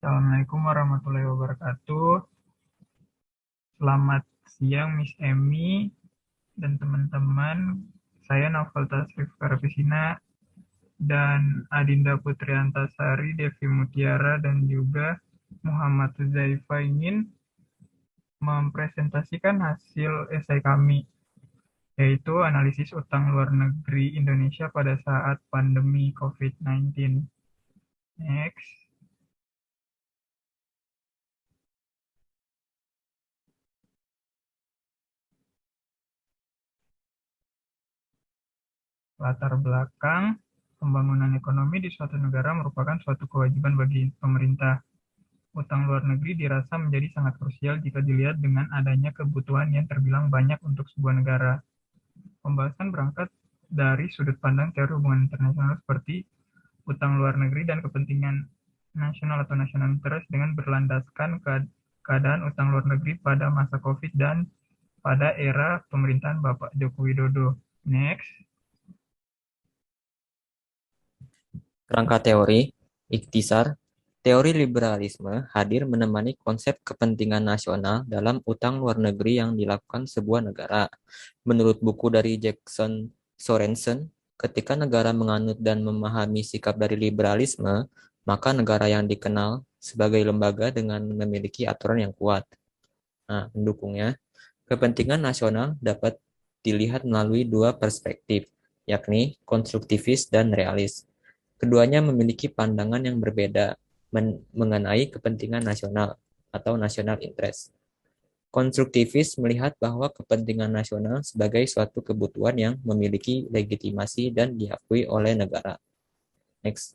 Assalamualaikum warahmatullahi wabarakatuh. Selamat siang Miss Emmy dan teman-teman. Saya Naufal Tasrif Karabisina dan Adinda Putriantasari, Devi Mutiara, dan juga Muhammad Zaifa ingin mempresentasikan hasil esai kami, yaitu analisis utang luar negeri Indonesia pada saat pandemi COVID-19. Next. Latar belakang pembangunan ekonomi di suatu negara merupakan suatu kewajiban bagi pemerintah. Utang luar negeri dirasa menjadi sangat krusial jika dilihat dengan adanya kebutuhan yang terbilang banyak untuk sebuah negara. Pembahasan berangkat dari sudut pandang teori hubungan internasional seperti utang luar negeri dan kepentingan nasional atau national interest dengan berlandaskan keadaan utang luar negeri pada masa COVID dan pada era pemerintahan Bapak Joko Widodo. Next. Kerangka teori, ikhtisar, teori liberalisme hadir menemani konsep kepentingan nasional dalam utang luar negeri yang dilakukan sebuah negara. Menurut buku dari Jackson Sorensen, ketika negara menganut dan memahami sikap dari liberalisme, maka negara yang dikenal sebagai lembaga dengan memiliki aturan yang kuat. Nah, pendukungnya, kepentingan nasional dapat dilihat melalui dua perspektif, yakni konstruktivis dan realis. Keduanya memiliki pandangan yang berbeda mengenai kepentingan nasional atau national interest. Konstruktivis melihat bahwa kepentingan nasional sebagai suatu kebutuhan yang memiliki legitimasi dan diakui oleh negara. Next.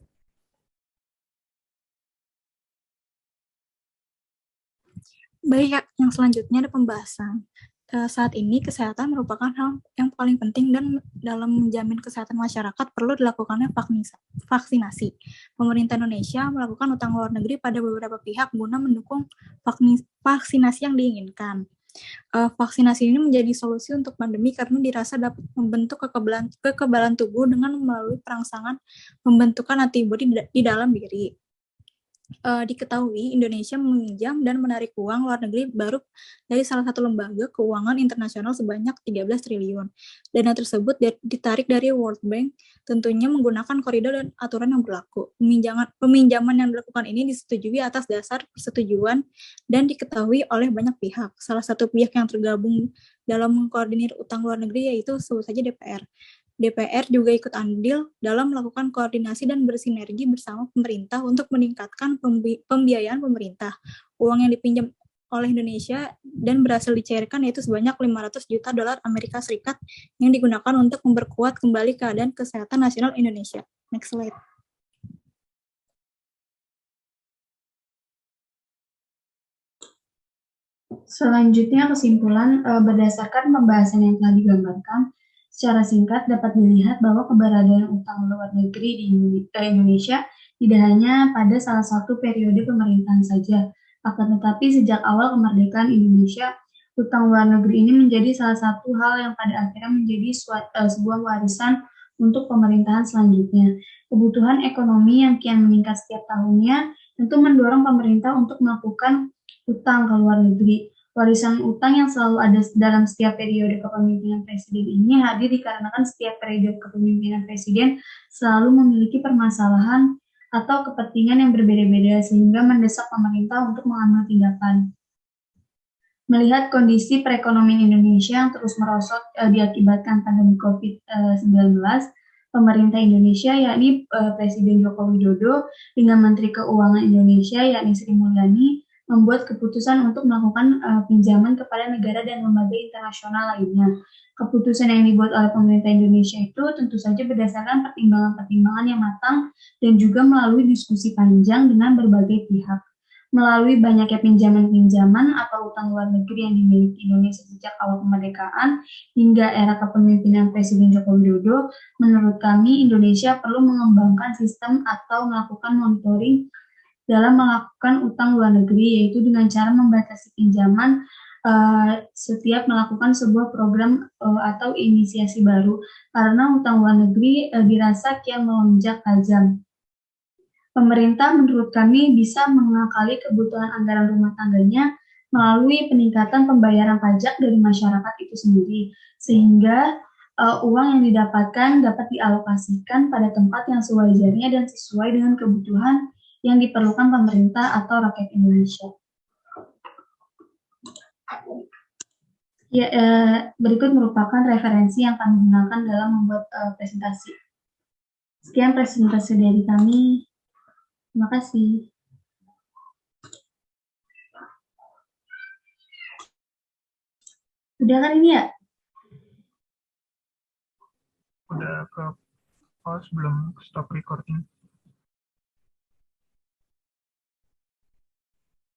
Baik, yang selanjutnya ada pembahasan. Saat ini kesehatan merupakan hal yang paling penting dan dalam menjamin kesehatan masyarakat perlu dilakukannya vaksinasi. Pemerintah Indonesia melakukan utang luar negeri pada beberapa pihak guna mendukung vaksinasi yang diinginkan. Vaksinasi ini menjadi solusi untuk pandemi karena dirasa dapat membentuk kekebalan tubuh dengan melalui perangsangan pembentukan antibodi di dalam diri. Diketahui Indonesia meminjam dan menarik uang luar negeri baru dari salah satu lembaga keuangan internasional sebanyak 13 triliun. Dana tersebut ditarik dari World Bank, tentunya menggunakan koridor dan aturan yang berlaku. Peminjaman yang dilakukan ini disetujui atas dasar persetujuan dan diketahui oleh banyak pihak. Salah satu pihak yang tergabung dalam mengkoordinir utang luar negeri yaitu sebut saja DPR. DPR juga ikut andil dalam melakukan koordinasi dan bersinergi bersama pemerintah untuk meningkatkan pembiayaan pemerintah. Uang yang dipinjam oleh Indonesia dan berhasil dicairkan yaitu sebanyak 500 juta dolar Amerika Serikat yang digunakan untuk memperkuat kembali keadaan kesehatan nasional Indonesia. Next slide. Selanjutnya kesimpulan berdasarkan pembahasan yang telah digambarkan, secara singkat dapat dilihat bahwa keberadaan utang luar negeri di Indonesia tidak hanya pada salah satu periode pemerintahan saja, akan tetapi sejak awal kemerdekaan Indonesia, utang luar negeri ini menjadi salah satu hal yang pada akhirnya menjadi sebuah warisan untuk pemerintahan selanjutnya. Kebutuhan ekonomi yang kian meningkat setiap tahunnya tentu mendorong pemerintah untuk melakukan utang ke luar negeri. Warisan utang yang selalu ada dalam setiap periode kepemimpinan presiden ini hadir dikarenakan setiap periode kepemimpinan presiden selalu memiliki permasalahan atau kepentingan yang berbeda-beda sehingga mendesak pemerintah untuk mengambil tindakan. Melihat kondisi perekonomian Indonesia yang terus merosot diakibatkan pandemi COVID-19, pemerintah Indonesia yakni Presiden Joko Widodo dengan Menteri Keuangan Indonesia yakni Sri Mulyani membuat keputusan untuk melakukan pinjaman kepada negara dan lembaga internasional lainnya. Keputusan yang dibuat oleh pemerintah Indonesia itu tentu saja berdasarkan pertimbangan-pertimbangan yang matang dan juga melalui diskusi panjang dengan berbagai pihak. Melalui banyaknya pinjaman-pinjaman atau utang luar negeri yang dimiliki Indonesia sejak awal kemerdekaan hingga era kepemimpinan Presiden Joko Widodo, menurut kami Indonesia perlu mengembangkan sistem atau melakukan monitoring dalam melakukan utang luar negeri, yaitu dengan cara membatasi pinjaman setiap melakukan sebuah program atau inisiasi baru, karena utang luar negeri dirasa kian melonjak tajam. Pemerintah menurut kami bisa mengakali kebutuhan anggaran rumah tangganya melalui peningkatan pembayaran pajak dari masyarakat itu sendiri, sehingga uang yang didapatkan dapat dialokasikan pada tempat yang sewajarnya dan sesuai dengan kebutuhan yang diperlukan pemerintah atau rakyat Indonesia. Ya, berikut merupakan referensi yang kami gunakan dalam membuat presentasi. Sekian presentasi dari kami. Terima kasih. Udah kan ini ya? Udah ke pause, belum stop recording.